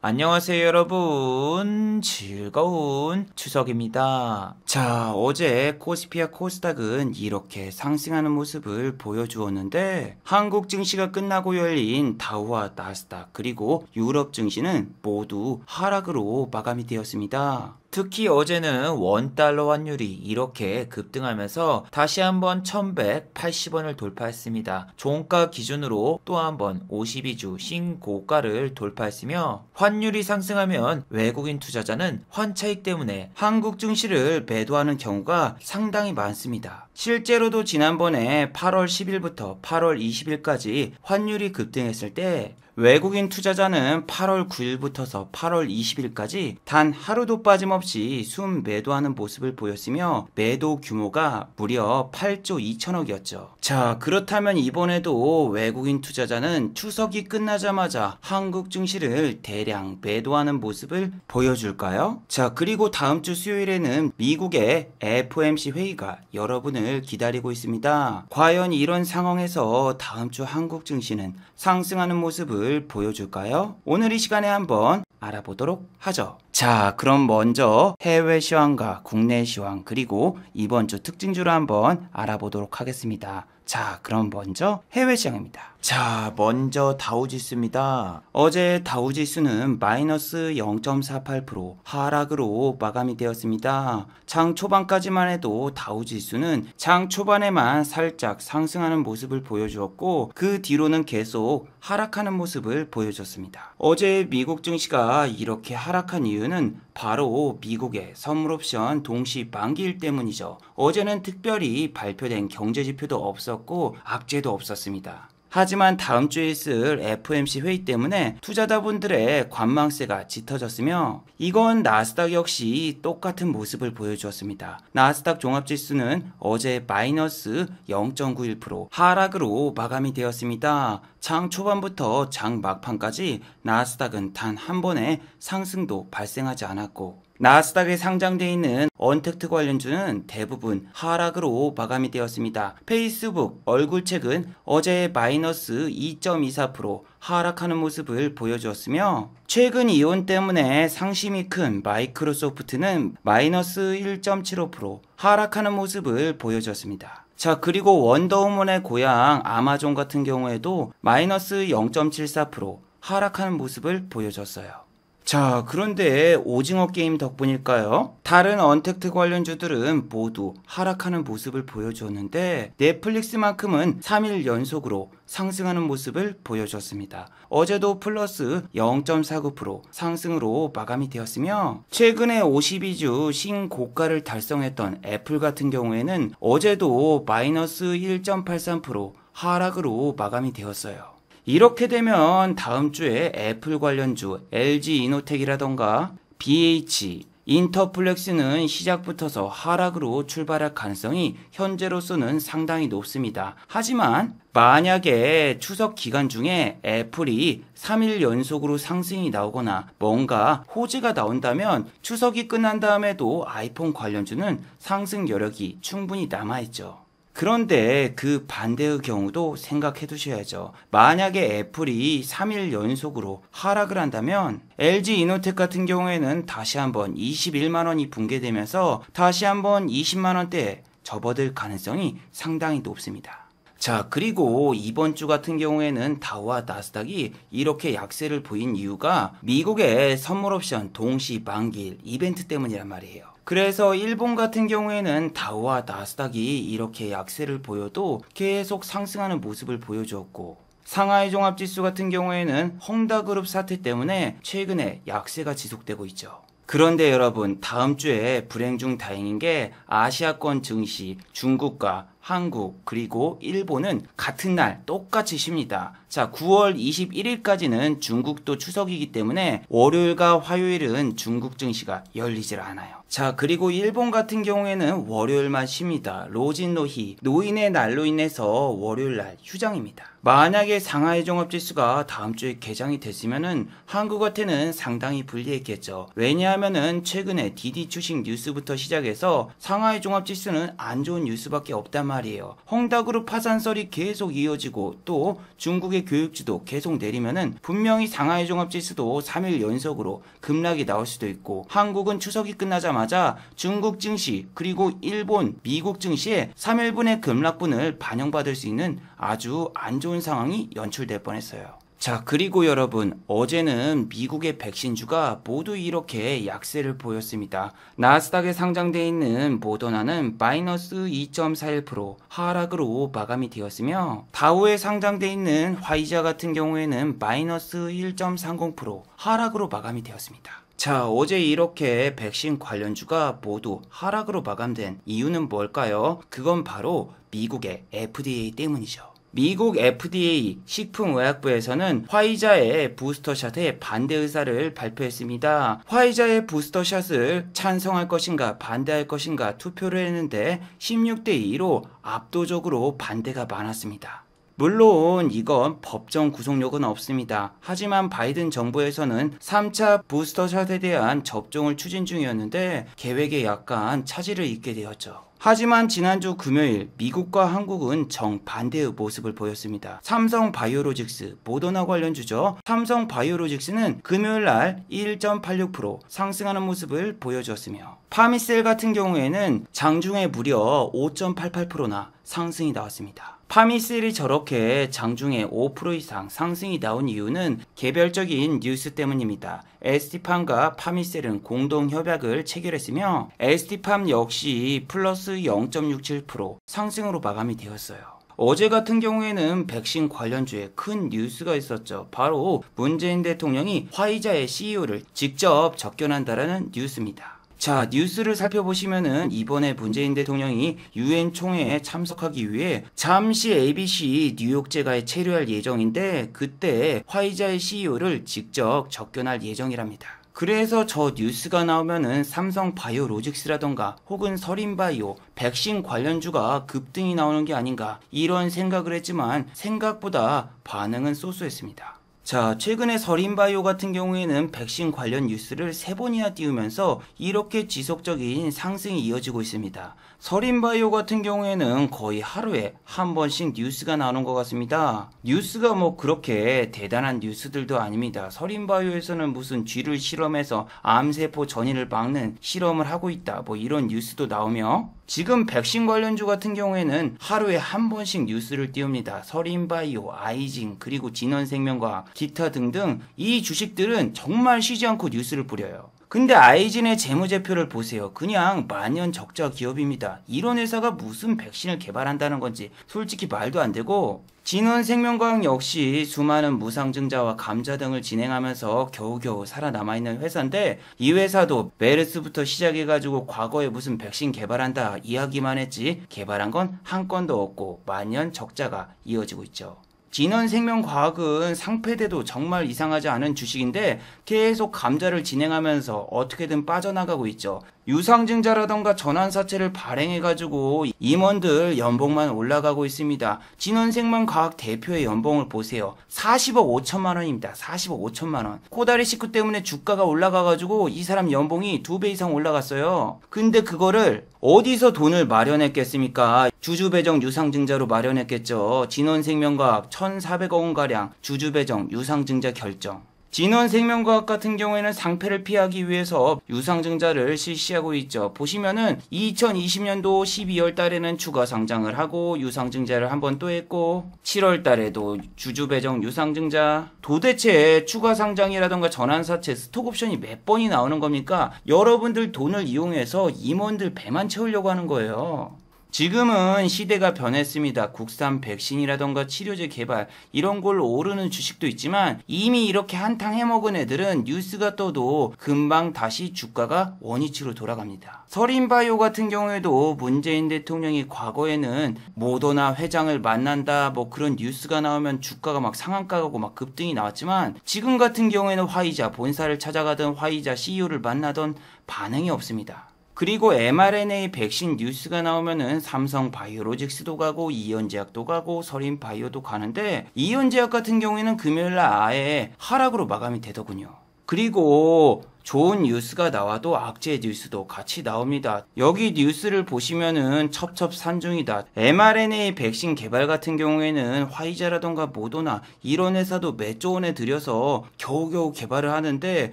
안녕하세요 여러분, 즐거운 추석입니다. 자, 어제 코스피와 코스닥은 이렇게 상승하는 모습을 보여주었는데 한국 증시가 끝나고 열린 다우와 나스닥 그리고 유럽 증시는 모두 하락으로 마감이 되었습니다. 특히 어제는 원달러 환율이 이렇게 급등하면서 다시 한번 1180원을 돌파했습니다. 종가 기준으로 또 한번 52주 신고가를 돌파했으며 환율이 상승하면 외국인 투자자는 환차익 때문에 한국 증시를 매도하는 경우가 상당히 많습니다. 실제로도 지난번에 8월 10일부터 8월 20일까지 환율이 급등했을 때 외국인 투자자는 8월 9일부터서 8월 20일까지 단 하루도 빠짐없이 순 매도하는 모습을 보였으며 매도 규모가 무려 8조 2천억이었죠. 자, 그렇다면 이번에도 외국인 투자자는 추석이 끝나자마자 한국 증시를 대량 매도하는 모습을 보여줄까요? 자, 그리고 다음 주 수요일에는 미국의 FOMC 회의가 여러분을 기다리고 있습니다. 과연 이런 상황에서 다음 주 한국 증시는 상승하는 모습을 보여줄까요? 오늘 이 시간에 한번 알아보도록 하죠. 자, 그럼 먼저 해외 시황과 국내 시황 그리고 이번 주 특징주를 한번 알아보도록 하겠습니다. 자, 그럼 먼저 해외 시장입니다. 자, 먼저 다우지수입니다. 어제 다우지수는 마이너스 0.48% 하락으로 마감이 되었습니다. 장 초반까지만 해도 다우지수는 장 초반에만 살짝 상승하는 모습을 보여주었고 그 뒤로는 계속 하락하는 모습을 보여줬습니다. 어제 미국 증시가 이렇게 하락한 이유는 바로 미국의 선물옵션 동시 만기일 때문이죠. 어제는 특별히 발표된 경제지표도 없었고 악재도 없었습니다. 하지만 다음 주에 있을 FOMC 회의 때문에 투자자분들의 관망세가 짙어졌으며 이건 나스닥 역시 똑같은 모습을 보여주었습니다. 나스닥 종합지수는 어제 마이너스 0.91% 하락으로 마감이 되었습니다. 장 초반부터 장 막판까지 나스닥은 단 한 번의 상승도 발생하지 않았고 나스닥에 상장되어 있는 언택트 관련주는 대부분 하락으로 마감이 되었습니다. 페이스북 얼굴책은 어제 마이너스 2.24% 하락하는 모습을 보여주었으며 최근 이혼 때문에 상심이 큰 마이크로소프트는 마이너스 1.75% 하락하는 모습을 보여주었습니다. 자, 그리고 원더우먼의 고향 아마존 같은 경우에도 마이너스 0.74% 하락하는 모습을 보여줬어요. 자, 그런데 오징어 게임 덕분일까요? 다른 언택트 관련주들은 모두 하락하는 모습을 보여주었는데 넷플릭스만큼은 3일 연속으로 상승하는 모습을 보여줬습니다. 어제도 플러스 0.49% 상승으로 마감이 되었으며 최근에 52주 신고가를 달성했던 애플 같은 경우에는 어제도 마이너스 1.83% 하락으로 마감이 되었어요. 이렇게 되면 다음 주에 애플 관련주 LG이노텍이라던가 BH, 인터플렉스는 시작부터서 하락으로 출발할 가능성이 현재로서는 상당히 높습니다. 하지만 만약에 추석 기간 중에 애플이 3일 연속으로 상승이 나오거나 뭔가 호재가 나온다면 추석이 끝난 다음에도 아이폰 관련주는 상승 여력이 충분히 남아있죠. 그런데 그 반대의 경우도 생각해 두셔야죠. 만약에 애플이 3일 연속으로 하락을 한다면 LG이노텍 같은 경우에는 다시 한번 21만원이 붕괴되면서 다시 한번 20만원대에 접어들 가능성이 상당히 높습니다. 자, 그리고 이번 주 같은 경우에는 다우와 나스닥이 이렇게 약세를 보인 이유가 미국의 선물옵션 동시 만기일 이벤트 때문이란 말이에요. 그래서 일본 같은 경우에는 다우와 나스닥이 이렇게 약세를 보여도 계속 상승하는 모습을 보여주었고 상하이 종합지수 같은 경우에는 헝다그룹 사태 때문에 최근에 약세가 지속되고 있죠. 그런데 여러분, 다음 주에 불행 중 다행인 게 아시아권 증시, 중국과 한국 그리고 일본은 같은 날 똑같이 쉽니다. 자, 9월 21일까지는 중국도 추석이기 때문에 월요일과 화요일은 중국 증시가 열리질 않아요. 자, 그리고 일본 같은 경우에는 월요일만 쉽니다. 로진노히, 노인의 날로 인해서 월요일날 휴장입니다. 만약에 상하이 종합지수가 다음 주에 개장이 됐으면은 한국한테는 상당히 불리했겠죠. 왜냐하면은 최근에 디디 추식 뉴스부터 시작해서 상하이 종합지수는 안 좋은 뉴스밖에 없단 말이에요. 헝다그룹 파산설이 계속 이어지고 또 중국의 교육주도 계속 내리면은 분명히 상하이 종합지수도 3일 연속으로 급락이 나올 수도 있고, 한국은 추석이 끝나자마자 중국 증시 그리고 일본, 미국 증시에 3일분의 급락분을 반영받을 수 있는 아주 안 좋은 상황이 연출될 뻔했어요. 자, 그리고 여러분, 어제는 미국의 백신주가 모두 이렇게 약세를 보였습니다. 나스닥에 상장되어 있는 모더나는 마이너스 2.41% 하락으로 마감이 되었으며, 다우에 상장되어 있는 화이자 같은 경우에는 마이너스 1.30% 하락으로 마감이 되었습니다. 자, 어제 이렇게 백신 관련주가 모두 하락으로 마감된 이유는 뭘까요? 그건 바로 미국의 FDA 때문이죠. 미국 FDA 식품의약부에서는 화이자의 부스터샷에 반대 의사를 발표했습니다. 화이자의 부스터샷을 찬성할 것인가 반대할 것인가 투표를 했는데 16대 2로 압도적으로 반대가 많았습니다. 물론 이건 법정 구속력은 없습니다. 하지만 바이든 정부에서는 3차 부스터샷에 대한 접종을 추진 중이었는데 계획에 약간 차질을 잇게 되었죠. 하지만 지난주 금요일 미국과 한국은 정반대의 모습을 보였습니다. 삼성 바이오로직스, 모더나 관련주죠. 삼성 바이오로직스는 금요일날 1.86% 상승하는 모습을 보여주었으며, 파미셀 같은 경우에는 장중에 무려 5.88%나 상승이 나왔습니다. 파미셀이 저렇게 장중에 5% 이상 상승이 나온 이유는 개별적인 뉴스 때문입니다. ST팜과 파미셀은 공동 협약을 체결했으며 ST팜 역시 플러스 0.67% 상승으로 마감이 되었어요. 어제 같은 경우에는 백신 관련주에 큰 뉴스가 있었죠. 바로 문재인 대통령이 화이자의 CEO를 직접 접견한다라는 뉴스입니다. 자, 뉴스를 살펴보시면은 이번에 문재인 대통령이 UN 총회에 참석하기 위해 잠시 ABC 뉴욕제가에 체류할 예정인데, 그때 화이자의 CEO를 직접 접견할 예정이랍니다. 그래서 저 뉴스가 나오면은 삼성 바이오로직스라던가 혹은 서린바이오, 백신 관련주가 급등이 나오는 게 아닌가 이런 생각을 했지만 생각보다 반응은 소소했습니다. 자, 최근에 서린바이오 같은 경우에는 백신 관련 뉴스를 3번이나 띄우면서 이렇게 지속적인 상승이 이어지고 있습니다. 서린바이오 같은 경우에는 거의 하루에 한 번씩 뉴스가 나오는 것 같습니다. 뉴스가 뭐 그렇게 대단한 뉴스들도 아닙니다. 서린바이오에서는 무슨 쥐를 실험해서 암세포 전이를 막는 실험을 하고 있다, 뭐 이런 뉴스도 나오며, 지금 백신 관련주 같은 경우에는 하루에 한 번씩 뉴스를 띄웁니다. 서린바이오, 아이징, 그리고 진원생명과학, 기타 등등 이 주식들은 정말 쉬지 않고 뉴스를 뿌려요. 근데 아이진의 재무제표를 보세요. 그냥 만년 적자 기업입니다. 이런 회사가 무슨 백신을 개발한다는 건지 솔직히 말도 안 되고, 진원생명과학 역시 수많은 무상증자와 감자 등을 진행하면서 겨우겨우 살아남아있는 회사인데, 이 회사도 메르스부터 시작해가지고 과거에 무슨 백신 개발한다 이야기만 했지 개발한 건 한 건도 없고 만년 적자가 이어지고 있죠. 진원생명과학은 상패돼도 정말 이상하지 않은 주식인데 계속 감자를 진행하면서 어떻게든 빠져나가고 있죠. 유상증자라던가 전환사채를 발행해가지고 임원들 연봉만 올라가고 있습니다. 진원생명과학 대표의 연봉을 보세요. 40억 5천만 원입니다. 40억 5천만 원. 코다리 식구 때문에 주가가 올라가가지고 이 사람 연봉이 2배 이상 올라갔어요. 근데 그거를 어디서 돈을 마련했겠습니까? 주주배정 유상증자로 마련했겠죠. 진원생명과학 1,400억 원가량 주주배정 유상증자 결정. 진원생명과학 같은 경우에는 상패를 피하기 위해서 유상증자를 실시하고 있죠. 보시면은 2020년도 12월 달에는 추가 상장을 하고 유상증자를 한 번 또 했고, 7월 달에도 주주배정 유상증자. 도대체 추가 상장이라던가 전환사채, 스톡옵션이 몇 번이 나오는 겁니까? 여러분들 돈을 이용해서 임원들 배만 채우려고 하는 거예요. 지금은 시대가 변했습니다. 국산 백신이라던가 치료제 개발 이런 걸로 오르는 주식도 있지만, 이미 이렇게 한탕 해먹은 애들은 뉴스가 떠도 금방 다시 주가가 원위치로 돌아갑니다. 서린바이오 같은 경우에도 문재인 대통령이 과거에는 모더나 회장을 만난다 뭐 그런 뉴스가 나오면 주가가 막 상한가 가고 막 급등이 나왔지만, 지금 같은 경우에는 화이자 본사를 찾아가던 화이자 CEO를 만나던 반응이 없습니다. 그리고 mRNA 백신 뉴스가 나오면은 삼성 바이오로직스도 가고 이온제약도 가고 서린바이오도 가는데, 이온제약 같은 경우에는 금요일날 아예 하락으로 마감이 되더군요. 그리고 좋은 뉴스가 나와도 악재 뉴스도 같이 나옵니다. 여기 뉴스를 보시면은 첩첩산중이다. mRNA 백신 개발 같은 경우에는 화이자라던가 모더나 이런 회사도 몇 조 원에 들여서 겨우겨우 개발을 하는데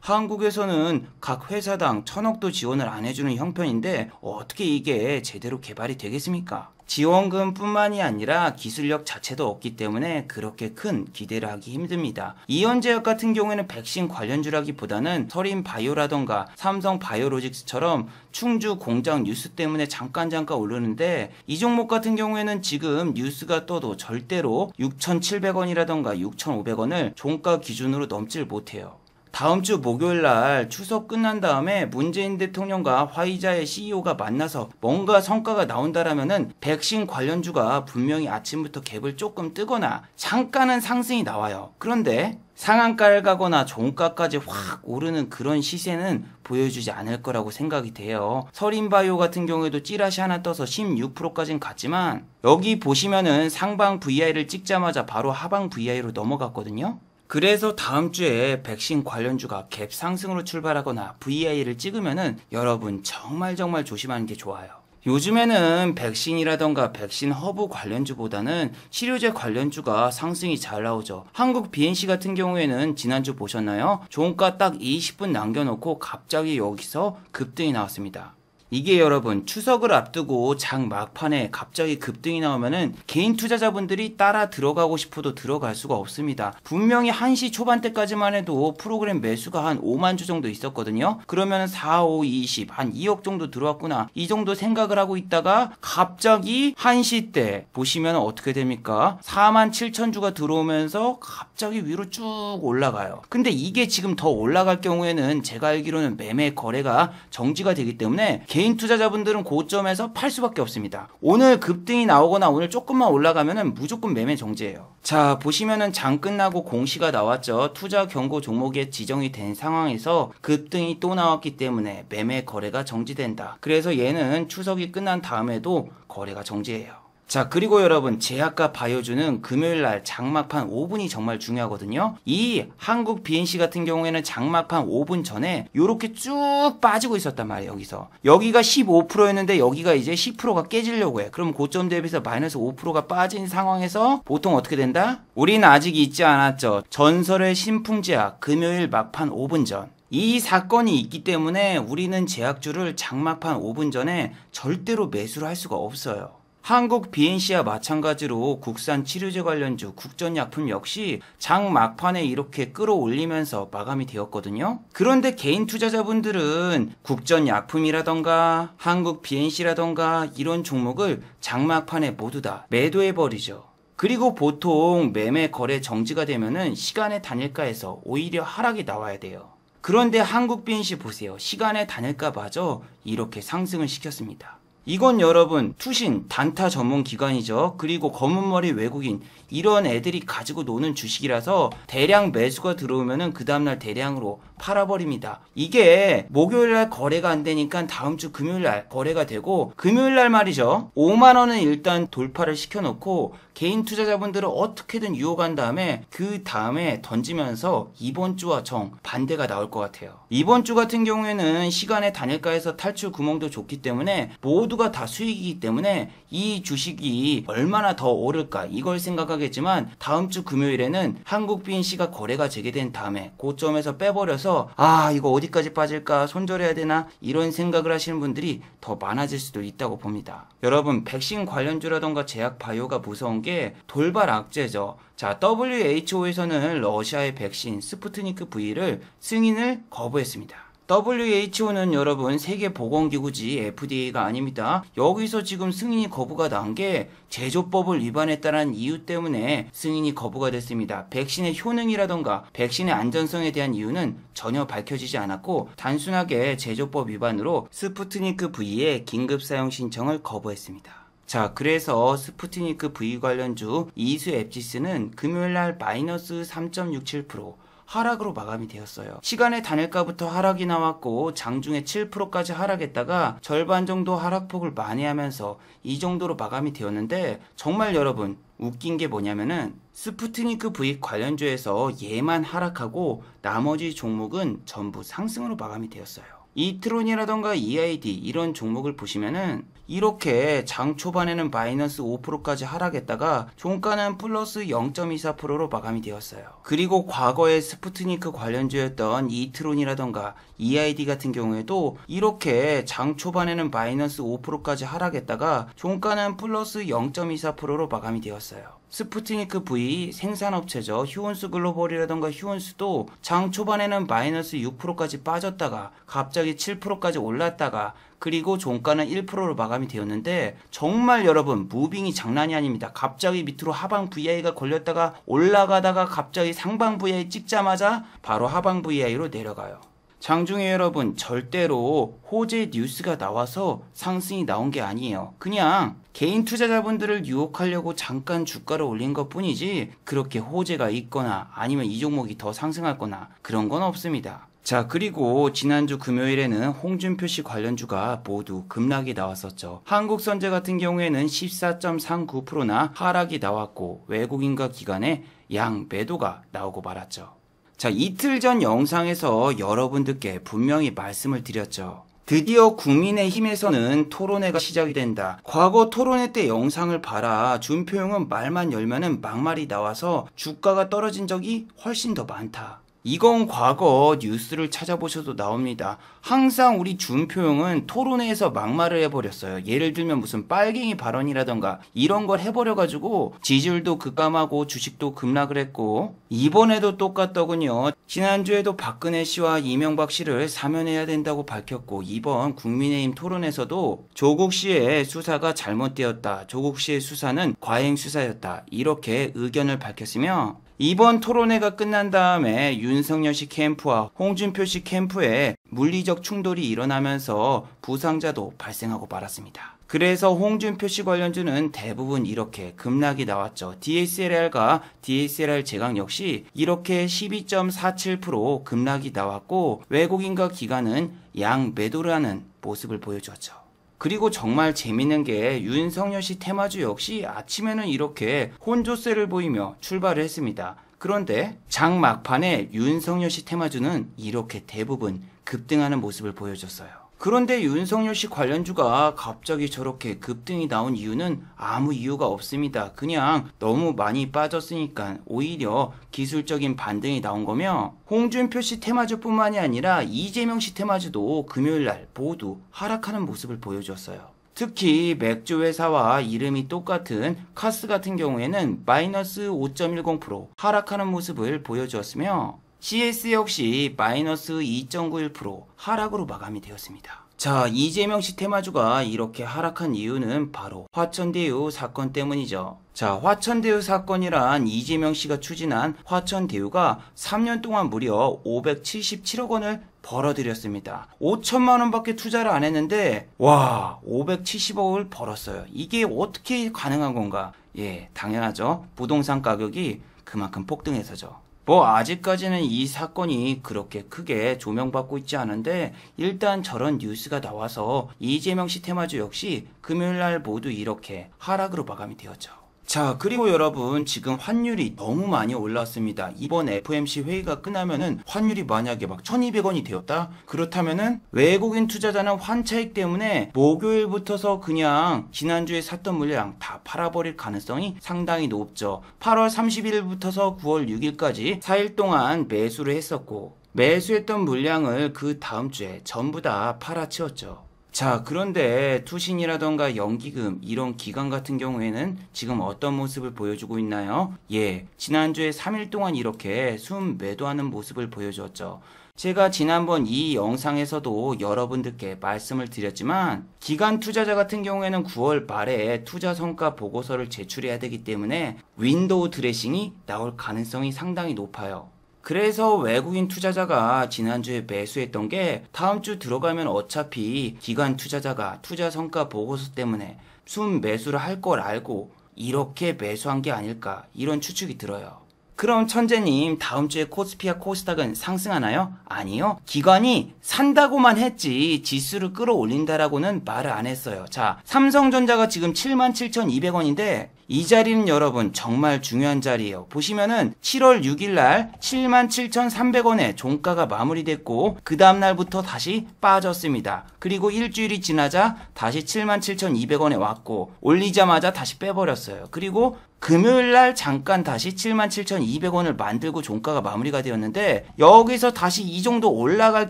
한국에서는 각 회사당 1,000억도 지원을 안 해주는 형편인데 어떻게 이게 제대로 개발이 되겠습니까? 지원금뿐만이 아니라 기술력 자체도 없기 때문에 그렇게 큰 기대를 하기 힘듭니다. 이현제약 같은 경우에는 백신 관련주라기보다는 서린바이오라던가 삼성바이오로직스처럼 충주 공장 뉴스 때문에 잠깐 오르는데 이 종목 같은 경우에는 지금 뉴스가 떠도 절대로 6,700원이라던가 6,500원을 종가 기준으로 넘질 못해요. 다음 주 목요일 날 추석 끝난 다음에 문재인 대통령과 화이자의 CEO가 만나서 뭔가 성과가 나온다라면은 백신 관련주가 분명히 아침부터 갭을 조금 뜨거나 잠깐은 상승이 나와요. 그런데 상한가를 가거나 종가까지 확 오르는 그런 시세는 보여주지 않을 거라고 생각이 돼요. 서린바이오 같은 경우에도 찌라시 하나 떠서 16%까지는 갔지만 여기 보시면은 상방 VI를 찍자마자 바로 하방 VI로 넘어갔거든요. 그래서 다음 주에 백신 관련주가 갭 상승으로 출발하거나 VI를 찍으면은 여러분 정말 조심하는 게 좋아요. 요즘에는 백신이라던가 백신 허브 관련주보다는 치료제 관련주가 상승이 잘 나오죠. 한국 BNC 같은 경우에는 지난주 보셨나요? 종가 딱 20분 남겨놓고 갑자기 여기서 급등이 나왔습니다. 이게 여러분 추석을 앞두고 장 막판에 갑자기 급등이 나오면은 개인 투자자분들이 따라 들어가고 싶어도 들어갈 수가 없습니다. 분명히 1시 초반대까지만 해도 프로그램 매수가 한 5만 주 정도 있었거든요. 그러면 4, 5, 20, 한 2억 정도 들어왔구나 이 정도 생각을 하고 있다가 갑자기 1시 때 보시면 어떻게 됩니까? 4만 7천 주가 들어오면서 갑자기 위로 쭉 올라가요. 근데 이게 지금 더 올라갈 경우에는 제가 알기로는 매매 거래가 정지가 되기 때문에 개인 투자자분들은 고점에서 팔 수밖에 없습니다. 오늘 급등이 나오거나 오늘 조금만 올라가면은 무조건 매매 정지예요. 자, 보시면은 장 끝나고 공시가 나왔죠. 투자 경고 종목에 지정이 된 상황에서 급등이 또 나왔기 때문에 매매 거래가 정지된다. 그래서 얘는 추석이 끝난 다음에도 거래가 정지예요. 자, 그리고 여러분 제약과 바이오주는 금요일날 장막판 5분이 정말 중요하거든요. 이 한국 BNC 같은 경우에는 장막판 5분 전에 요렇게 쭉 빠지고 있었단 말이에요. 여기가 15%였는데 여기가 이제 10%가 깨지려고 해. 그럼 고점 대비해서 마이너스 5%가 빠진 상황에서 보통 어떻게 된다? 우리는 아직 잊지 않았죠. 전설의 신풍제약 금요일 막판 5분 전. 이 사건이 있기 때문에 우리는 제약주를 장막판 5분 전에 절대로 매수를 할 수가 없어요. 한국 BNC와 마찬가지로 국산 치료제 관련주 국전약품 역시 장 막판에 이렇게 끌어올리면서 마감이 되었거든요. 그런데 개인 투자자분들은 국전약품이라던가 한국 BNC라던가 이런 종목을 장 막판에 모두 다 매도해버리죠. 그리고 보통 매매 거래 정지가 되면은 시간의 단일가에서 오히려 하락이 나와야 돼요. 그런데 한국 BNC 보세요. 시간의 단일가마저 이렇게 상승을 시켰습니다. 이건 여러분 투신 단타 전문 기관이죠. 그리고 검은머리 외국인 이런 애들이 가지고 노는 주식이라서 대량 매수가 들어오면은 그 다음날 대량으로 팔아버립니다. 이게 목요일날 거래가 안 되니까 다음 주 금요일날 거래가 되고 금요일날 말이죠. 5만원은 일단 돌파를 시켜놓고 개인 투자자분들을 어떻게든 유혹한 다음에 그 다음에 던지면서 이번 주와 정 반대가 나올 것 같아요. 이번 주 같은 경우에는 시간의 단일가에서 탈출 구멍도 좋기 때문에 모두가 다 수익이기 때문에 이 주식이 얼마나 더 오를까 이걸 생각하겠지만 다음 주 금요일에는 한국 BNC가 거래가 재개된 다음에 고점에서 빼버려서 이거 어디까지 빠질까 손절해야 되나 이런 생각을 하시는 분들이 더 많아질 수도 있다고 봅니다. 여러분 백신 관련주라던가 제약 바이오가 무서운 게 돌발 악재죠. 자, WHO에서는 러시아의 백신 스푸트니크 V를 승인을 거부했습니다. WHO는 여러분 세계보건기구지 FDA가 아닙니다. 여기서 지금 승인이 거부가 난 게 제조법을 위반했다는 이유 때문에 승인이 거부가 됐습니다. 백신의 효능이라던가 백신의 안전성에 대한 이유는 전혀 밝혀지지 않았고 단순하게 제조법 위반으로 스푸트니크 V의 긴급 사용 신청을 거부했습니다. 자, 그래서 스푸트니크 V 관련주 이수 앱지스는 금요일날 마이너스 3.67%, 하락으로 마감이 되었어요. 시간의 단일가부터 하락이 나왔고 장중에 7%까지 하락했다가 절반 정도 하락폭을 만회하면서 이 정도로 마감이 되었는데, 정말 여러분 웃긴 게 뭐냐면은 스푸트니크 V 관련주에서 얘만 하락하고 나머지 종목은 전부 상승으로 마감이 되었어요. 이트론이라던가 EID 이런 종목을 보시면은 이렇게 장 초반에는 마이너스 5%까지 하락했다가 종가는 플러스 0.24%로 마감이 되었어요. 그리고 과거에 스푸트니크 관련주였던 이트론이라던가 EID 같은 경우에도 이렇게 장 초반에는 마이너스 5%까지 하락했다가 종가는 플러스 0.24%로 마감이 되었어요. 스푸트니크 V 생산업체죠. 휴온스 글로벌이라던가 휴온스도 장 초반에는 마이너스 6%까지 빠졌다가 갑자기 7%까지 올랐다가 그리고 종가는 1%로 마감이 되었는데, 정말 여러분 무빙이 장난이 아닙니다. 갑자기 밑으로 하방 VI가 걸렸다가 올라가다가 갑자기 상방 VI 찍자마자 바로 하방 VI로 내려가요. 장중에 여러분 절대로 호재 뉴스가 나와서 상승이 나온 게 아니에요. 그냥 개인 투자자분들을 유혹하려고 잠깐 주가를 올린 것 뿐이지 그렇게 호재가 있거나 아니면 이 종목이 더 상승할 거나 그런 건 없습니다. 자, 그리고 지난주 금요일에는 홍준표씨 관련주가 모두 급락이 나왔었죠. 한국선제 같은 경우에는 14.39%나 하락이 나왔고 외국인과 기관의 양 매도가 나오고 말았죠. 자, 이틀 전 영상에서 여러분들께 분명히 말씀을 드렸죠. 드디어 국민의힘에서는 토론회가 시작이 된다. 과거 토론회 때 영상을 봐라. 준표용은 말만 열면은 막말이 나와서 주가가 떨어진 적이 훨씬 더 많다. 이건 과거 뉴스를 찾아보셔도 나옵니다. 항상 우리 준표용은 토론회에서 막말을 해버렸어요. 예를 들면 무슨 빨갱이 발언이라던가 이런 걸 해버려가지고 지지율도 급감하고 주식도 급락을 했고, 이번에도 똑같더군요. 지난주에도 박근혜 씨와 이명박 씨를 사면해야 된다고 밝혔고, 이번 국민의힘 토론에서도 조국 씨의 수사가 잘못되었다, 조국 씨의 수사는 과잉 수사였다, 이렇게 의견을 밝혔으며, 이번 토론회가 끝난 다음에 윤석열 씨 캠프와 홍준표 씨 캠프에 물리적 충돌이 일어나면서 부상자도 발생하고 말았습니다. 그래서 홍준표 씨 관련주는 대부분 이렇게 급락이 나왔죠. DSLR과 DSLR 제강 역시 이렇게 12.47% 급락이 나왔고 외국인과 기관은 양 매도를 하는 모습을 보여주었죠. 그리고 정말 재밌는 게 윤석열 씨 테마주 역시 아침에는 이렇게 혼조세를 보이며 출발을 했습니다. 그런데 장 막판에 윤석열 씨 테마주는 이렇게 대부분 급등하는 모습을 보여줬어요. 그런데 윤석열 씨 관련주가 갑자기 저렇게 급등이 나온 이유는 아무 이유가 없습니다. 그냥 너무 많이 빠졌으니까 오히려 기술적인 반등이 나온 거며, 홍준표 씨 테마주뿐만이 아니라 이재명 씨 테마주도 금요일날 모두 하락하는 모습을 보여주었어요. 특히 맥주 회사와 이름이 똑같은 카스 같은 경우에는 마이너스 5.10% 하락하는 모습을 보여주었으며, CS 역시 마이너스 2.91% 하락으로 마감이 되었습니다. 자, 이재명 씨 테마주가 이렇게 하락한 이유는 바로 화천대유 사건 때문이죠. 자, 화천대유 사건이란 이재명 씨가 추진한 화천대유가 3년 동안 무려 577억 원을 벌어들였습니다. 5천만 원밖에 투자를 안 했는데 와, 570억을 벌었어요. 이게 어떻게 가능한 건가? 예, 당연하죠. 부동산 가격이 그만큼 폭등해서죠. 아직까지는 이 사건이 그렇게 크게 조명받고 있지 않은데, 일단 저런 뉴스가 나와서 이재명 씨 테마주 역시 금요일날 모두 이렇게 하락으로 마감이 되었죠. 자, 그리고 여러분 지금 환율이 너무 많이 올랐습니다. 이번 FOMC 회의가 끝나면은 환율이 만약에 막 1200원이 되었다? 그렇다면은 외국인 투자자는 환차익 때문에 목요일부터서 그냥 지난주에 샀던 물량 다 팔아버릴 가능성이 상당히 높죠. 8월 30일부터서 9월 6일까지 4일 동안 매수를 했었고, 매수했던 물량을 그 다음 주에 전부 다 팔아치웠죠. 자, 그런데 투신이라던가 연기금 이런 기관 같은 경우에는 지금 어떤 모습을 보여주고 있나요? 예, 지난주에 3일 동안 이렇게 순 매도하는 모습을 보여주었죠. 제가 지난번 이 영상에서도 여러분들께 말씀을 드렸지만, 기관 투자자 같은 경우에는 9월 말에 투자 성과 보고서를 제출해야 되기 때문에 윈도우 드레싱이 나올 가능성이 상당히 높아요. 그래서 외국인 투자자가 지난주에 매수했던 게 다음 주 들어가면 어차피 기관 투자자가 투자 성과 보고서 때문에 순 매수를 할 걸 알고 이렇게 매수한 게 아닐까, 이런 추측이 들어요. 그럼 천재님, 다음 주에 코스피와 코스닥은 상승하나요? 아니요. 기관이 산다고만 했지 지수를 끌어올린다라고는 말을 안 했어요. 자, 삼성전자가 지금 77,200원인데 이 자리는 여러분 정말 중요한 자리예요. 보시면은 7월 6일 날 77,300원에 종가가 마무리됐고 그 다음날부터 다시 빠졌습니다. 그리고 일주일이 지나자 다시 77,200원에 왔고 올리자마자 다시 빼버렸어요. 그리고 금요일날 잠깐 다시 77,200원을 만들고 종가가 마무리가 되었는데 여기서 다시 이 정도 올라갈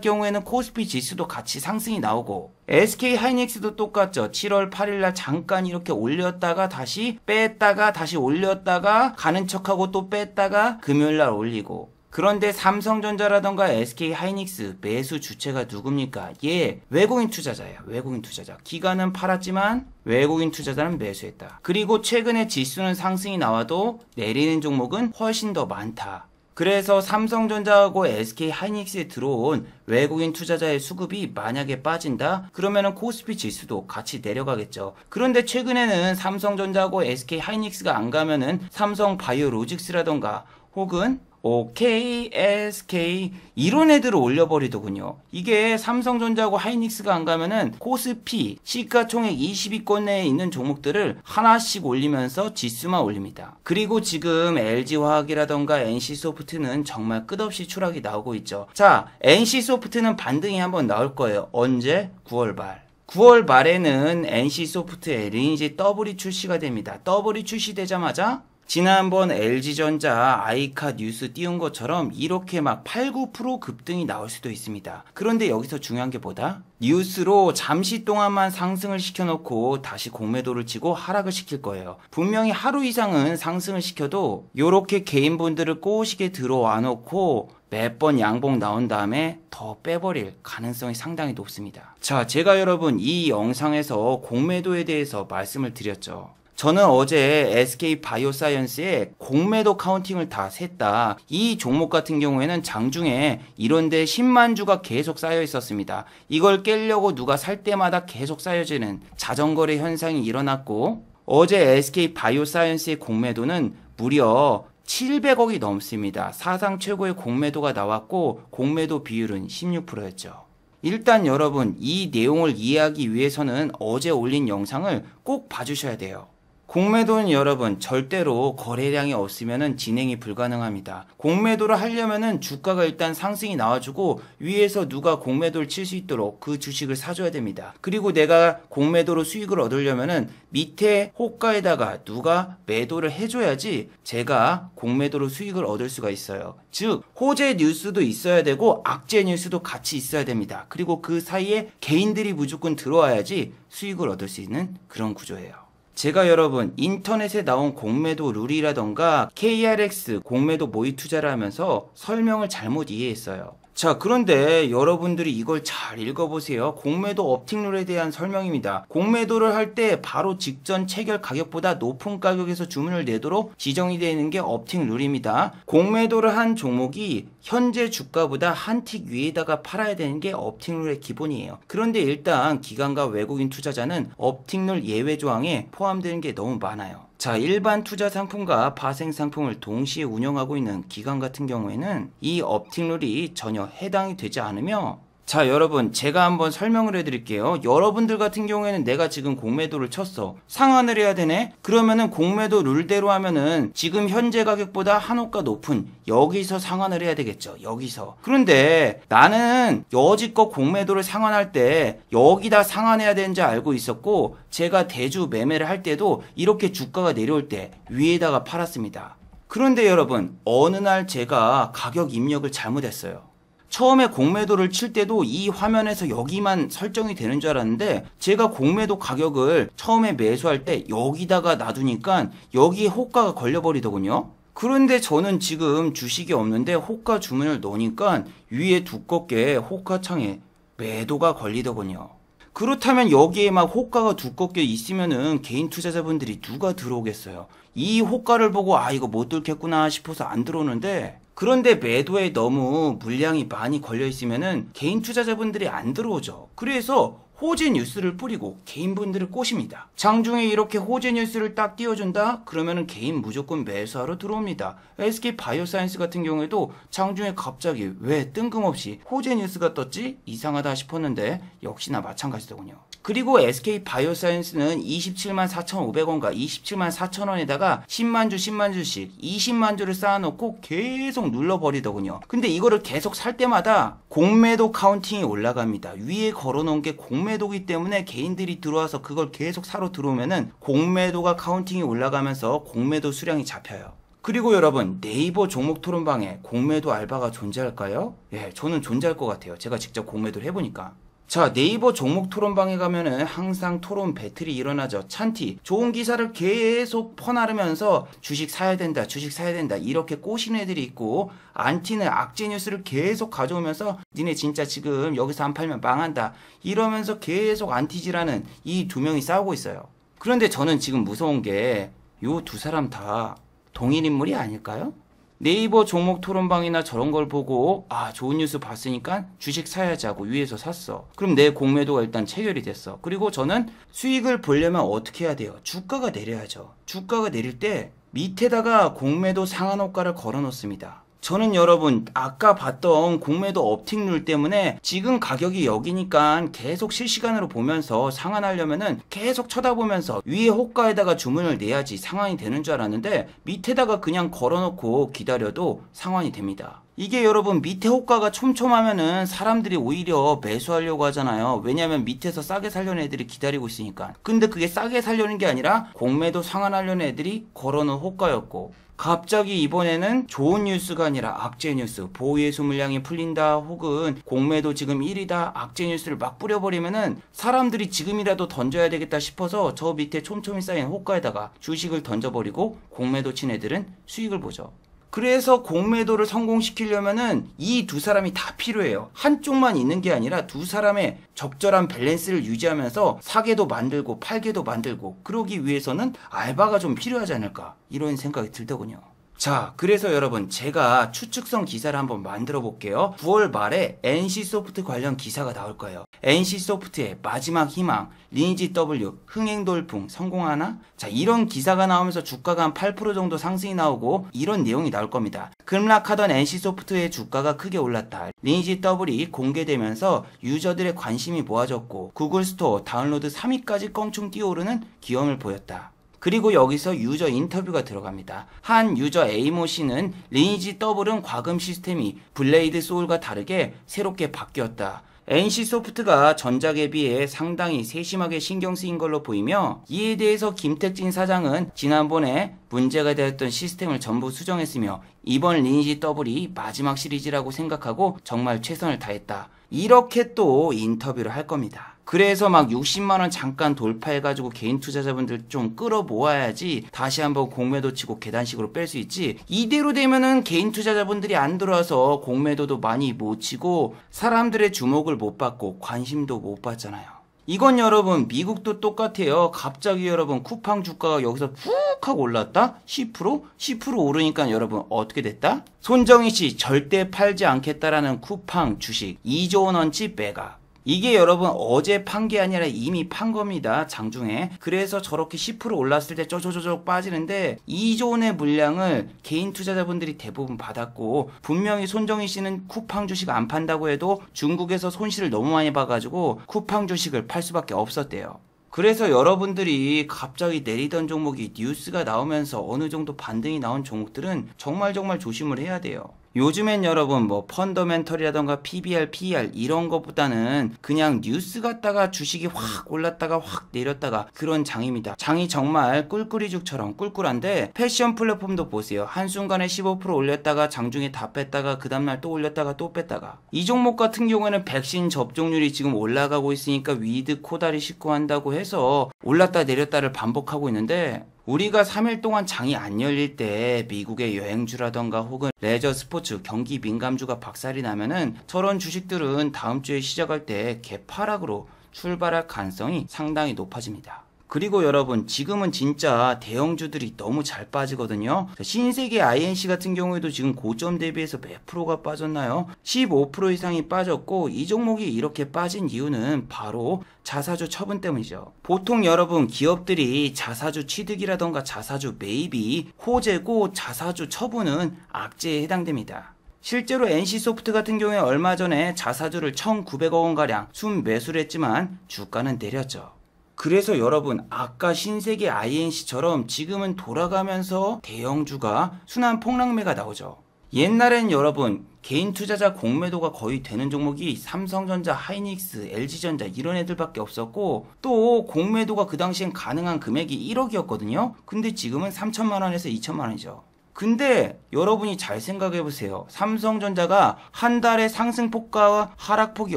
경우에는 코스피 지수도 같이 상승이 나오고 SK 하이닉스도 똑같죠. 7월 8일날 잠깐 이렇게 올렸다가 다시 뺐다가 다시 올렸다가 가는 척하고 또 뺐다가 금요일날 올리고 그런데 삼성전자라던가 SK 하이닉스 매수 주체가 누굽니까? 예, 외국인 투자자예요. 외국인 투자자. 기관은 팔았지만 외국인 투자자는 매수했다. 그리고 최근에 지수는 상승이 나와도 내리는 종목은 훨씬 더 많다. 그래서 삼성전자하고 SK 하이닉스에 들어온 외국인 투자자의 수급이 만약에 빠진다? 그러면은 코스피 지수도 같이 내려가겠죠. 그런데 최근에는 삼성전자하고 SK 하이닉스가 안 가면은 삼성 바이오로직스라던가 혹은 OKSK 이런 애들을 올려버리더군요. 이게 삼성전자하고 하이닉스가 안 가면은 코스피 시가총액 20위권 내에 있는 종목들을 하나씩 올리면서 지수만 올립니다. 그리고 지금 LG화학이라던가 NC소프트는 정말 끝없이 추락이 나오고 있죠. 자, NC소프트는 반등이 한번 나올 거예요. 언제? 9월 말. 9월 말에는 NC소프트의 리니지 더블이 출시가 됩니다. 더블이 출시되자마자 지난번 LG전자 아이카 뉴스 띄운 것처럼 이렇게 막 8, 9% 급등이 나올 수도 있습니다. 그런데 여기서 중요한 게 뭐다? 뉴스로 잠시 동안만 상승을 시켜놓고 다시 공매도를 치고 하락을 시킬 거예요. 분명히 하루 이상은 상승을 시켜도 이렇게 개인분들을 꼬시게 들어와 놓고 몇 번 양봉 나온 다음에 더 빼버릴 가능성이 상당히 높습니다. 자, 제가 여러분 이 영상에서 공매도에 대해서 말씀을 드렸죠. 저는 어제 SK 바이오사이언스의 공매도 카운팅을 다 셌다. 이 종목 같은 경우에는 장중에 이런데 10만 주가 계속 쌓여 있었습니다. 이걸 깨려고 누가 살 때마다 계속 쌓여지는 자전거래 현상이 일어났고 어제 SK 바이오사이언스의 공매도는 무려 700억이 넘습니다. 사상 최고의 공매도가 나왔고 공매도 비율은 16%였죠. 일단 여러분 이 내용을 이해하기 위해서는 어제 올린 영상을 꼭 봐주셔야 돼요. 공매도는 여러분 절대로 거래량이 없으면 진행이 불가능합니다. 공매도를 하려면 주가가 일단 상승이 나와주고 위에서 누가 공매도를 칠 수 있도록 그 주식을 사줘야 됩니다. 그리고 내가 공매도로 수익을 얻으려면 밑에 호가에다가 누가 매도를 해줘야지 제가 공매도로 수익을 얻을 수가 있어요. 즉 호재 뉴스도 있어야 되고 악재 뉴스도 같이 있어야 됩니다. 그리고 그 사이에 개인들이 무조건 들어와야지 수익을 얻을 수 있는 그런 구조예요. 제가 여러분 인터넷에 나온 공매도 룰이라던가 KRX 공매도 모의 투자를 하면서 설명을 잘못 이해했어요. 자, 그런데 여러분들이 이걸 잘 읽어보세요. 공매도 업팅 룰에 대한 설명입니다. 공매도를 할 때 바로 직전 체결 가격보다 높은 가격에서 주문을 내도록 지정이 되어 있는 게 업팅 룰입니다. 공매도를 한 종목이 현재 주가보다 한 틱 위에다가 팔아야 되는 게 업팅 룰의 기본이에요. 그런데 일단 기관과 외국인 투자자는 업팅 룰 예외 조항에 포함되는 게 너무 많아요. 자, 일반 투자 상품과 파생 상품을 동시에 운영하고 있는 기관 같은 경우에는 이 업팅 룰이 전혀 해당이 되지 않으며 자, 여러분 제가 한번 설명을 해드릴게요. 여러분들 같은 경우에는 내가 지금 공매도를 쳤어. 상환을 해야 되네? 그러면은 공매도 룰대로 하면은 지금 현재 가격보다 한 호가 높은 여기서 상환을 해야 되겠죠. 여기서. 그런데 나는 여지껏 공매도를 상환할 때 여기다 상환해야 되는지 알고 있었고 제가 대주 매매를 할 때도 이렇게 주가가 내려올 때 위에다가 팔았습니다. 그런데 여러분 어느 날 제가 가격 입력을 잘못했어요. 처음에 공매도를 칠 때도 이 화면에서 여기만 설정이 되는 줄 알았는데 제가 공매도 가격을 처음에 매수할 때 여기다가 놔두니까 여기에 호가가 걸려버리더군요. 그런데 저는 지금 주식이 없는데 호가 주문을 넣으니까 위에 두껍게 호가창에 매도가 걸리더군요. 그렇다면 여기에 막 호가가 두껍게 있으면은 개인 투자자분들이 누가 들어오겠어요. 이 호가를 보고 아 이거 못 뚫겠구나 싶어서 안 들어오는데 그런데 매도에 너무 물량이 많이 걸려 있으면은 개인 투자자분들이 안 들어오죠. 그래서 호재 뉴스를 뿌리고 개인분들을 꼬십니다. 장중에 이렇게 호재 뉴스를 딱 띄워준다? 그러면은 개인 무조건 매수하러 들어옵니다. SK 바이오사이언스 같은 경우에도 장중에 갑자기 왜 뜬금없이 호재 뉴스가 떴지? 이상하다 싶었는데 역시나 마찬가지더군요. 그리고 SK 바이오사이언스는 27만 4,500원과 27만 4,000원에다가 10만 주 10만 주씩 20만 주를 쌓아놓고 계속 눌러버리더군요. 근데 이거를 계속 살 때마다 공매도 카운팅이 올라갑니다. 위에 걸어놓은 게 공매도기 때문에 개인들이 들어와서 그걸 계속 사러 들어오면은 공매도가 카운팅이 올라가면서 공매도 수량이 잡혀요. 그리고 여러분, 네이버 종목 토론방에 공매도 알바가 존재할까요? 예, 저는 존재할 것 같아요. 제가 직접 공매도를 해보니까. 자, 네이버 종목 토론방에 가면은 항상 토론 배틀이 일어나죠. 찬티, 좋은 기사를 계속 퍼나르면서 주식 사야 된다, 주식 사야 된다 이렇게 꼬시는 애들이 있고, 안티는 악재 뉴스를 계속 가져오면서 니네 진짜 지금 여기서 안 팔면 망한다 이러면서 계속 안티지라는 이 두 명이 싸우고 있어요. 그런데 저는 지금 무서운 게 요 두 사람 다 동일 인물이 아닐까요? 네이버 종목 토론방이나 저런 걸 보고 아 좋은 뉴스 봤으니까 주식 사야지 하고 위에서 샀어. 그럼 내 공매도가 일단 체결이 됐어. 그리고 저는 수익을 보려면 어떻게 해야 돼요? 주가가 내려야죠. 주가가 내릴 때 밑에다가 공매도 상한호가를 걸어 놓습니다. 저는 여러분 아까 봤던 공매도 업틱 룰 때문에 지금 가격이 여기니까 계속 실시간으로 보면서 상한하려면은 계속 쳐다보면서 위에 호가에다가 주문을 내야지 상한이 되는 줄 알았는데 밑에다가 그냥 걸어놓고 기다려도 상한이 됩니다. 이게 여러분 밑에 호가가 촘촘하면은 사람들이 오히려 매수하려고 하잖아요. 왜냐면 밑에서 싸게 살려는 애들이 기다리고 있으니까. 근데 그게 싸게 살려는 게 아니라 공매도 상한하려는 애들이 걸어놓은 호가였고, 갑자기 이번에는 좋은 뉴스가 아니라 악재 뉴스, 보유예수 물량이 풀린다 혹은 공매도 지금 1위다 악재 뉴스를 막 뿌려버리면은 사람들이 지금이라도 던져야 되겠다 싶어서 저 밑에 촘촘히 쌓인 호가에다가 주식을 던져버리고 공매도 친 애들은 수익을 보죠. 그래서 공매도를 성공시키려면은 이 두 사람이 다 필요해요. 한쪽만 있는 게 아니라 두 사람의 적절한 밸런스를 유지하면서 사게도 만들고 팔게도 만들고, 그러기 위해서는 알바가 좀 필요하지 않을까 이런 생각이 들더군요. 자, 그래서 여러분 제가 추측성 기사를 한번 만들어 볼게요. 9월 말에 NC소프트 관련 기사가 나올 거예요. NC소프트의 마지막 희망, 리니지 W, 흥행돌풍 성공하나? 자, 이런 기사가 나오면서 주가가 한 8% 정도 상승이 나오고 이런 내용이 나올 겁니다. 급락하던 NC소프트의 주가가 크게 올랐다. 리니지 W이 공개되면서 유저들의 관심이 모아졌고 구글 스토어 다운로드 3위까지 껑충 뛰어오르는 기염을 보였다. 그리고 여기서 유저 인터뷰가 들어갑니다. 한 유저 에이모 씨는 리니지 더블은 과금 시스템이 블레이드 소울과 다르게 새롭게 바뀌었다. NC소프트가 전작에 비해 상당히 세심하게 신경 쓰인 걸로 보이며, 이에 대해서 김택진 사장은 지난번에 문제가 되었던 시스템을 전부 수정했으며 이번 리니지 더블이 마지막 시리즈라고 생각하고 정말 최선을 다했다. 이렇게 또 인터뷰를 할 겁니다. 그래서 막 60만원 잠깐 돌파해가지고 개인 투자자분들 좀 끌어 모아야지 다시 한번 공매도 치고 계단식으로 뺄 수 있지, 이대로 되면은 개인 투자자분들이 안 들어와서 공매도도 많이 못 치고 사람들의 주목을 못 받고 관심도 못 받잖아요. 이건 여러분 미국도 똑같아요. 갑자기 여러분 쿠팡 주가가 여기서 푹 하고 올랐다? 10%? 10% 오르니까 여러분 어떻게 됐다? 손정희씨 절대 팔지 않겠다라는 쿠팡 주식 2조 원어치 매각. 이게 여러분 어제 판 게 아니라 이미 판 겁니다. 장중에. 그래서 저렇게 10% 올랐을 때 쪼쪼쪼쪼 빠지는데 2조 원의 물량을 개인 투자자분들이 대부분 받았고, 분명히 손정희 씨는 쿠팡 주식 안 판다고 해도 중국에서 손실을 너무 많이 봐가지고 쿠팡 주식을 팔 수밖에 없었대요. 그래서 여러분들이 갑자기 내리던 종목이 뉴스가 나오면서 어느 정도 반등이 나온 종목들은 정말 조심을 해야 돼요. 요즘엔 여러분 뭐 펀더멘털이라던가 PBR, PER 이런 것보다는 그냥 뉴스 갖다가 주식이 확 올랐다가 확 내렸다가 그런 장입니다. 장이 정말 꿀꿀이죽처럼 꿀꿀한데, 패션 플랫폼도 보세요. 한순간에 15% 올렸다가 장중에 다 뺐다가 그 다음날 또 올렸다가 또 뺐다가. 이 종목 같은 경우에는 백신 접종률이 지금 올라가고 있으니까 위드 코다리 싣고 한다고 해서 올랐다 내렸다를 반복하고 있는데, 우리가 3일 동안 장이 안 열릴 때 미국의 여행주라던가 혹은 레저 스포츠 경기 민감주가 박살이 나면은 저런 주식들은 다음 주에 시작할 때 개파락으로 출발할 가능성이 상당히 높아집니다. 그리고 여러분 지금은 진짜 대형주들이 너무 잘 빠지거든요. 신세계 INC 같은 경우에도 지금 고점 대비해서 몇 프로가 빠졌나요? 15% 이상이 빠졌고 이 종목이 이렇게 빠진 이유는 바로 자사주 처분 때문이죠. 보통 여러분 기업들이 자사주 취득이라던가 자사주 매입이 호재고 자사주 처분은 악재에 해당됩니다. 실제로 NC소프트 같은 경우에 얼마 전에 자사주를 1,900억 원가량 순매수를 했지만 주가는 내렸죠. 그래서 여러분 아까 신세계 INC처럼 지금은 돌아가면서 대형주가 순환 폭락매가 나오죠. 옛날엔 여러분 개인 투자자 공매도가 거의 되는 종목이 삼성전자, 하이닉스, LG전자 이런 애들밖에 없었고 또 공매도가 그 당시엔 가능한 금액이 1억이었거든요. 근데 지금은 3천만 원에서 2천만 원이죠. 근데 여러분이 잘 생각해보세요. 삼성전자가 한 달에 상승폭과 하락폭이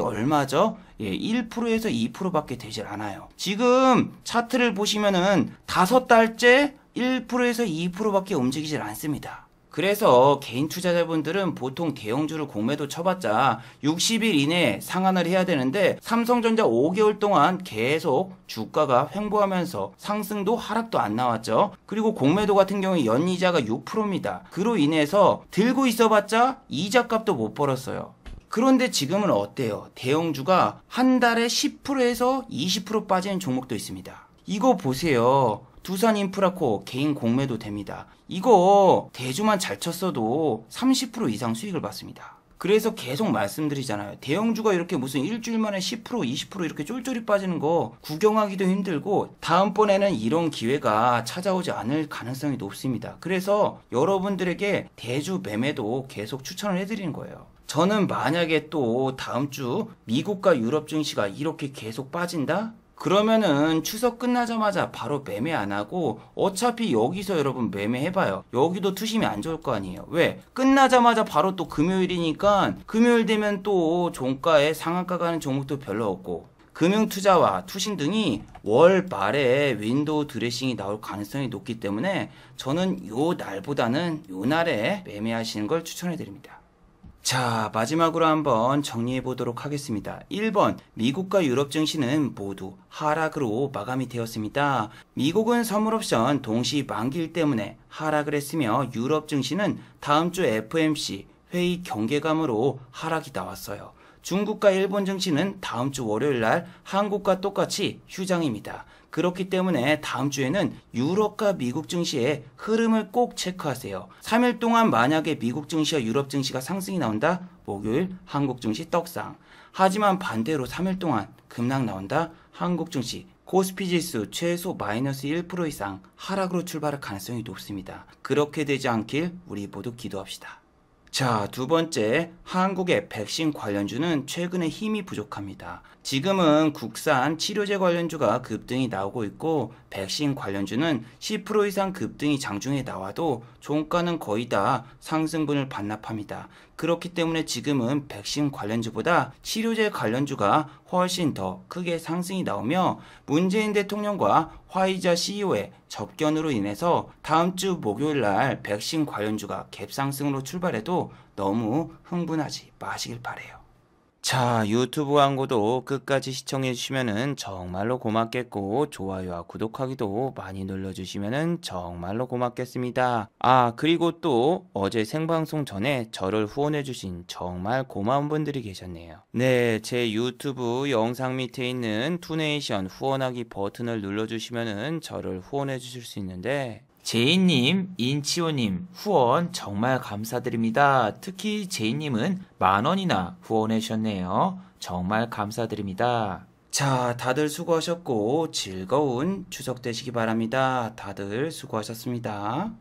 얼마죠? 1%에서 2%밖에 되질 않아요. 지금 차트를 보시면은 5달째 1%에서 2%밖에 움직이질 않습니다. 그래서 개인 투자자분들은 보통 대형주를 공매도 쳐봤자 60일 이내에 상한을 해야 되는데 삼성전자 5개월 동안 계속 주가가 횡보하면서 상승도 하락도 안 나왔죠. 그리고 공매도 같은 경우에 연이자가 6%입니다. 그로 인해서 들고 있어봤자 이자값도 못 벌었어요. 그런데 지금은 어때요? 대형주가 한 달에 10%에서 20% 빠지는 종목도 있습니다. 이거 보세요. 두산인프라코 개인 공매도 됩니다. 이거 대주만 잘 쳤어도 30% 이상 수익을 받습니다. 그래서 계속 말씀드리잖아요. 대형주가 이렇게 무슨 일주일 만에 10%, 20% 이렇게 쫄쫄이 빠지는 거 구경하기도 힘들고 다음번에는 이런 기회가 찾아오지 않을 가능성이 높습니다. 그래서 여러분들에게 대주 매매도 계속 추천을 해드리는 거예요. 저는 만약에 또 다음 주 미국과 유럽 증시가 이렇게 계속 빠진다? 그러면은 추석 끝나자마자 바로 매매 안 하고 어차피 여기서 여러분 매매해봐요. 여기도 투심이 안 좋을 거 아니에요. 왜? 끝나자마자 바로 또 금요일이니까 금요일 되면 또 종가에 상한가 가는 종목도 별로 없고 금융투자와 투신 등이 월 말에 윈도우 드레싱이 나올 가능성이 높기 때문에 저는 요 날보다는 요 날에 매매하시는 걸 추천해 드립니다. 자, 마지막으로 한번 정리해 보도록 하겠습니다. 1번, 미국과 유럽 증시는 모두 하락으로 마감이 되었습니다. 미국은 선물옵션 동시 만기일 때문에 하락을 했으며 유럽 증시는 다음 주 FOMC 회의 경계감으로 하락이 나왔어요. 중국과 일본 증시는 다음 주 월요일 날 한국과 똑같이 휴장입니다. 그렇기 때문에 다음 주에는 유럽과 미국 증시의 흐름을 꼭 체크하세요. 3일 동안 만약에 미국 증시와 유럽 증시가 상승이 나온다? 목요일 한국 증시 떡상. 하지만 반대로 3일 동안 급락 나온다? 한국 증시 코스피 지수 최소 마이너스 1% 이상 하락으로 출발할 가능성이 높습니다. 그렇게 되지 않길 우리 모두 기도합시다. 자, 두 번째, 한국의 백신 관련주는 최근에 힘이 부족합니다. 지금은 국산 치료제 관련주가 급등이 나오고 있고 백신 관련주는 10% 이상 급등이 장중에 나와도 종가는 거의 다 상승분을 반납합니다. 그렇기 때문에 지금은 백신 관련주보다 치료제 관련주가 훨씬 더 크게 상승이 나오며 문재인 대통령과 화이자 CEO의 접견으로 인해서 다음 주 목요일 날 백신 관련주가 갭상승으로 출발해도 너무 흥분하지 마시길 바래요. 자, 유튜브 광고도 끝까지 시청해주시면 정말로 고맙겠고 좋아요와 구독하기도 많이 눌러주시면 정말로 고맙겠습니다. 아, 그리고 또 어제 생방송 전에 저를 후원해주신 정말 고마운 분들이 계셨네요. 네, 제 유튜브 영상 밑에 있는 투네이션 후원하기 버튼을 눌러주시면 저를 후원해주실 수 있는데 제이님, 인치호님 후원 정말 감사드립니다. 특히 제이님은 10,000원이나 후원해 주셨네요. 정말 감사드립니다. 자, 다들 수고하셨고 즐거운 추석 되시기 바랍니다. 다들 수고하셨습니다.